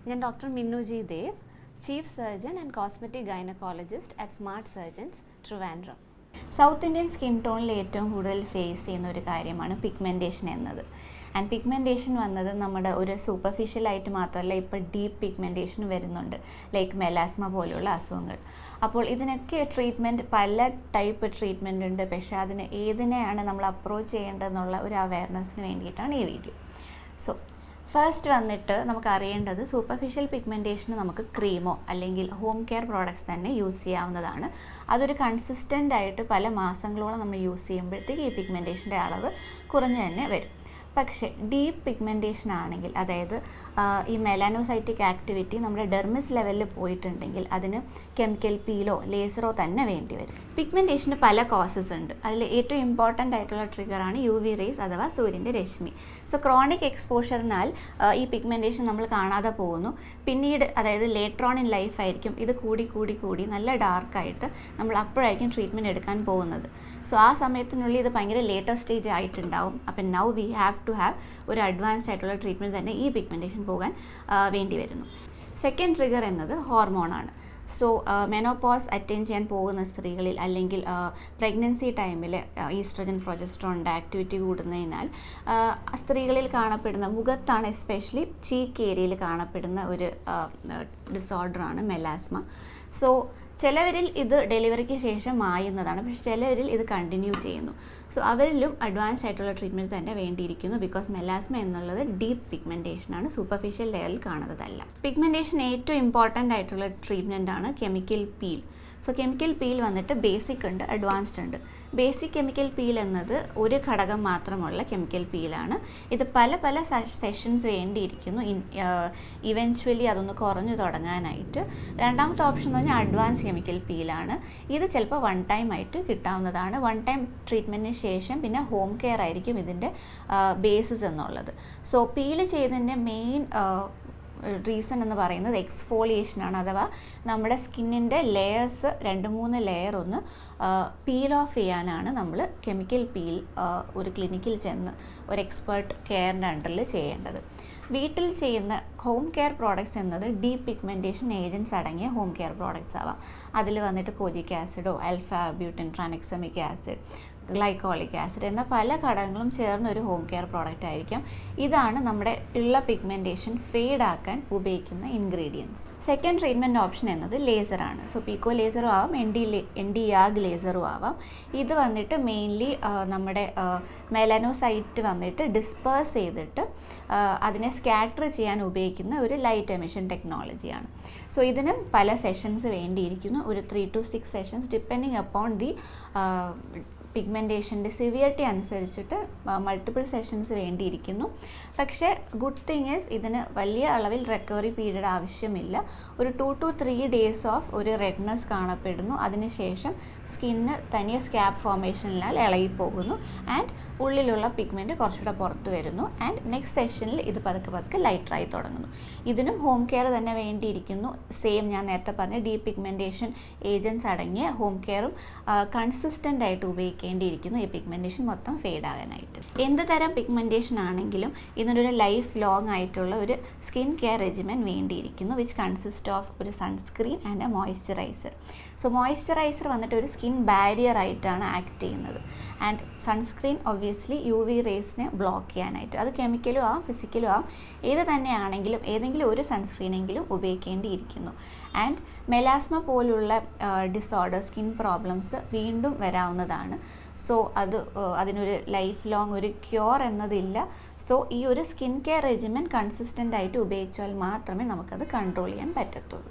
ഞാൻ doctor Minnu G Dev, chief surgeon and cosmetic gynaecologist at smart surgeons, Trivandrum. South Indian skin ടോണിൽ ഏറ്റവും കൂടുതൽ face ചെയ്യുന്ന ഒരു കാര്യമാണ് പിഗ്മെൻറ്റേഷൻ എന്നത്. ആൻഡ് പിഗ്മെൻറ്റേഷൻ വന്നത് നമ്മുടെ ഒരു സൂപ്പർഫിഷ്യലായിട്ട് മാത്രമല്ല, ഇപ്പോൾ ഡീപ്പ് പിഗ്മെൻറ്റേഷൻ വരുന്നുണ്ട്, ലൈക്ക് മെലാസ്മ പോലെയുള്ള അസുഖങ്ങൾ. അപ്പോൾ ഇതിനൊക്കെ ട്രീറ്റ്മെൻറ്റ്, പല ടൈപ്പ് ട്രീറ്റ്മെൻറ്റ് ഉണ്ട്. പക്ഷേ അതിന് ഏതിനെയാണ് നമ്മൾ അപ്രോച്ച് ചെയ്യേണ്ടതെന്നുള്ള ഒരു അവയർനെസ്സിന് വേണ്ടിയിട്ടാണ് ഈ വീഡിയോ. സോ ഫസ്റ്റ് വന്നിട്ട് നമുക്ക് അറിയേണ്ടത്, സൂപ്പർഫിഷ്യൽ പിഗ്മെൻറ്റേഷന് നമുക്ക് ക്രീമോ അല്ലെങ്കിൽ ഹോം കെയർ പ്രോഡക്ട്സ് തന്നെ യൂസ് ചെയ്യാവുന്നതാണ്. അതൊരു കൺസിസ്റ്റൻ്റ് ആയിട്ട് പല മാസങ്ങളോളം നമ്മൾ യൂസ് ചെയ്യുമ്പോഴത്തേക്ക് ഈ പിഗ്മെൻറ്റേഷൻ്റെ അളവ് കുറഞ്ഞു തന്നെ വരും. പക്ഷേ ഡീപ്പ് പിഗ്മെൻറ്റേഷൻ ആണെങ്കിൽ, അതായത് ഈ മെലാനോസൈറ്റിക് ആക്ടിവിറ്റി നമ്മുടെ ഡെർമിസ് ലെവലിൽ പോയിട്ടുണ്ടെങ്കിൽ അതിന് കെമിക്കൽ പീലോ ലേസറോ തന്നെ വേണ്ടി വരും. പിഗ്മെൻറ്റേഷന് പല കോസസ് ഉണ്ട്. അതിൽ ഏറ്റവും ഇമ്പോർട്ടൻ്റ് ആയിട്ടുള്ള ട്രിഗറാണ് UV റേസ് അഥവാ സൂര്യൻ്റെ രശ്മി. സോ ക്രോണിക് എക്സ്പോഷറിനാൽ ഈ പിഗ്മെൻറ്റേഷൻ നമ്മൾ കാണാതെ പോകുന്നു. പിന്നീട്, അതായത് ലേറ്റർ ഓൺ ഇൻ ലൈഫ് ആയിരിക്കും ഇത് കൂടി നല്ല ഡാർക്കായിട്ട് നമ്മൾ അപ്പോഴായിരിക്കും ട്രീറ്റ്മെൻറ്റ് എടുക്കാൻ പോകുന്നത്. സോ ആ സമയത്തിനുള്ളിൽ ഇത് ഭയങ്കര ലേറ്റർ സ്റ്റേജ് ആയിട്ടുണ്ടാവും. അപ്പം now we have to have ഒരു അഡ്വാൻസ്ഡ് ആയിട്ടുള്ള ട്രീറ്റ്മെൻറ്റ് തന്നെ ഈ പിഗ്മെൻറ്റേഷൻ പോകാൻ വേണ്ടി വരുന്നു. സെക്കൻഡ് ട്രിഗർ എന്നത് ഹോർമോണാണ്. സോ മെനോപോസ് അറ്റൈൻ ചെയ്യാൻ പോകുന്ന സ്ത്രീകളിൽ അല്ലെങ്കിൽ പ്രഗ്നൻസി ടൈമിൽ ഈസ്ട്രജൻ പ്രൊജസ്ട്രോണിൻ്റെ ആക്ടിവിറ്റി കൂടുന്നതിനാൽ സ്ത്രീകളിൽ കാണപ്പെടുന്ന, മുഖത്താണ് എസ്പെഷ്യലി ചീക്ക് ഏരിയയിൽ കാണപ്പെടുന്ന ഒരു ഡിസോർഡറാണ് മെലാസ്മ. സോ ചിലവരിൽ ഇത് ഡെലിവറിക്ക് ശേഷം മായുന്നതാണ്, പക്ഷേ ചിലവരിൽ ഇത് കണ്ടിന്യൂ ചെയ്യുന്നു. സോ അവരിലും അഡ്വാൻസ്ഡ് ആയിട്ടുള്ള ട്രീറ്റ്മെൻറ്റ് തന്നെ വേണ്ടിയിരിക്കുന്നു. ബിക്കോസ് മെലാസ്മ എന്നുള്ളത് ഡീപ്പ് പിഗ്മെൻറ്റേഷനാണ്, സൂപ്പർഫിഷ്യൽ ലെയറിൽ കാണുന്നതല്ല. പിഗ്മെൻറ്റേഷൻ ഏറ്റവും ഇമ്പോർട്ടൻ്റ് ആയിട്ടുള്ള ട്രീറ്റ്മെൻറ്റാണ് chemical peel. So chemical peel വന്നിട്ട് ബേസിക് ഉണ്ട്, അഡ്വാൻസ്ഡ് ഉണ്ട്. ബേസിക് കെമിക്കൽ പീൽ എന്നത് ഒരു ഘടകം മാത്രമുള്ള കെമിക്കൽ പീലാണ്. ഇത് പല സെഷൻസ് വേണ്ടിയിരിക്കുന്നു ഇവൻച്വലി അതൊന്ന് കുറഞ്ഞു തുടങ്ങാനായിട്ട്. രണ്ടാമത്തെ ഓപ്ഷൻ എന്ന് പറഞ്ഞാൽ അഡ്വാൻസ് കെമിക്കൽ പീലാണ്. ഇത് ചിലപ്പോൾ വൺ ടൈം ആയിട്ട് കിട്ടാവുന്നതാണ്. വൺ ടൈം ട്രീറ്റ്മെൻറ്റിന് ശേഷം പിന്നെ ഹോം കെയർ ആയിരിക്കും ഇതിൻ്റെ ബേസിസ് എന്നുള്ളത്. സോ പീൽ ചെയ്തതിൻ്റെ മെയിൻ റീസൺ എന്ന് പറയുന്നത് എക്സ്ഫോളിയേഷനാണ്. അഥവാ നമ്മുടെ സ്കിന്നിൻ്റെ ലെയേഴ്സ് 2-3 ലെയർ ഒന്ന് പീൽ ഓഫ് ചെയ്യാനാണ് നമ്മൾ കെമിക്കൽ പീൽ ഒരു ക്ലിനിക്കിൽ ചെന്ന് ഒരു എക്സ്പേർട്ട് കെയറിൻ്റെ അണ്ടറിൽ ചെയ്യേണ്ടത്. വീട്ടിൽ ചെയ്യുന്ന ഹോം കെയർ പ്രോഡക്റ്റ്സ് എന്നത് ഡീപ്പ് പിഗ്മെൻറ്റേഷൻ ഏജൻറ്റ്സ് അടങ്ങിയ ഹോം കെയർ പ്രോഡക്റ്റ്സ് ആവാം. അതിൽ വന്നിട്ട് കോജിക് ആസിഡോ alpha arbutin tranexamic acid, glycolic acid എന്ന പല ഘടകങ്ങളും ചേർന്ന ഒരു ഹോം കെയർ പ്രോഡക്റ്റ് ആയിരിക്കും. ഇതാണ് നമ്മുടെ ഉള്ള പിഗ്മെൻറ്റേഷൻ ഫെയ്ഡ് ആക്കാൻ ഉപയോഗിക്കുന്ന ഇൻഗ്രീഡിയൻസ്. സെക്കൻഡ് ട്രീറ്റ്മെൻറ്റ് ഓപ്ഷൻ എന്നത് ലേസറാണ്. സോ പീക്കോ ലേസറും ആവാം, ND യാഗ് ലേസറും ആവാം. ഇത് വന്നിട്ട് മെയിൻലി നമ്മുടെ മെലാനോസൈറ്റ് വന്നിട്ട് ഡിസ്പേഴ്സ് ചെയ്തിട്ട് അതിനെ സ്കാറ്റർ ചെയ്യാൻ ഉപയോഗിക്കുന്ന ഒരു ലൈറ്റ് എമിഷൻ ടെക്നോളജിയാണ്. സോ ഇതിനും പല സെഷൻസ് വേണ്ടിയിരിക്കുന്നു, ഒരു 3 to 6 sessions depending upon the പിഗ്മെൻറ്റേഷൻ്റെ സിവിയറിറ്റി അനുസരിച്ചിട്ട് മൾട്ടിപ്പിൾ സെഷൻസ് വേണ്ടിയിരിക്കുന്നു. പക്ഷേ ഗുഡ് തിങ് ഈസ് ഇതിന് വലിയ അളവിൽ റിക്കവറി പീരീഡ് ആവശ്യമില്ല. ഒരു 2 to 3 ഡേയ്സ് ഓഫ് ഒരു റെഡ്നെസ് കാണപ്പെടുന്നു. അതിനുശേഷം സ്കിന്ന് തനിയെ സ്കാബ് ഫോർമേഷനിനാൽ ഇളകിപ്പോകുന്നു ആൻഡ് ഉള്ളിലുള്ള പിഗ്മെൻറ്റ് കുറച്ചുകൂടെ പുറത്ത് വരുന്നു. ആൻഡ് നെക്സ്റ്റ് സെഷനിൽ ഇത് പതുക്കെ ലൈറ്ററായി തുടങ്ങുന്നു. ഇതിനും ഹോം കെയർ തന്നെ വേണ്ടിയിരിക്കുന്നു. സെയിം ഞാൻ നേരത്തെ പറഞ്ഞ ഡീപ്പ് പിഗ്മെൻറ്റേഷൻ ഏജൻറ്റ്സ് അടങ്ങിയ ഹോം കെയറും കൺസിസ്റ്റൻ്റ് ആയിട്ട് ഉപയോഗിക്കേണ്ടിയിരിക്കുന്നു ഈ പിഗ്മെൻറ്റേഷൻ മൊത്തം ഫെയ്ഡ് ആകാനായിട്ട്. എന്ത് തരം പിഗ്മെൻറ്റേഷൻ ആണെങ്കിലും ഇതിനൊരു ലൈഫ് ലോങ് ആയിട്ടുള്ള ഒരു സ്കിൻ കെയർ റെജിമെൻ വേണ്ടിയിരിക്കുന്നു, വിച്ച് കൺസിസ്റ്റ് ഓഫ് ഒരു sunscreen and a moisturiser. So moisturiser വന്നിട്ട് ഒരു സ്കിൻ ബാരിയർ ആയിട്ടാണ് ആക്ട് ചെയ്യുന്നത്. ആൻഡ് സൺസ്ക്രീൻ ഒബ്വിയസ്ലി UV റേസിനെ ബ്ലോക്ക് ചെയ്യാനായിട്ട്. അത് കെമിക്കലും ആവാം, ഫിസിക്കലും ആവാം, ഏത് തന്നെയാണെങ്കിലും ഏതെങ്കിലും ഒരു സൺസ്ക്രീനെങ്കിലും ഉപയോഗിക്കേണ്ടിയിരിക്കുന്നു. ആൻഡ് മെലാസ്മ പോലുള്ള ഡിസോർഡർ, സ്കിൻ പ്രോബ്ലംസ് വീണ്ടും വരാവുന്നതാണ്. സോ അതിനൊരു ലൈഫ് ലോങ് ഒരു ക്യൂർ എന്നതില്ല. സോ ഈ ഒരു സ്കിൻ കെയർ റെജിമെൻ കൺസിസ്റ്റൻ്റ് ആയിട്ട് ഉപയോഗിച്ചാൽ മാത്രമേ നമുക്കത് കൺട്രോൾ ചെയ്യാൻ പറ്റത്തുള്ളൂ.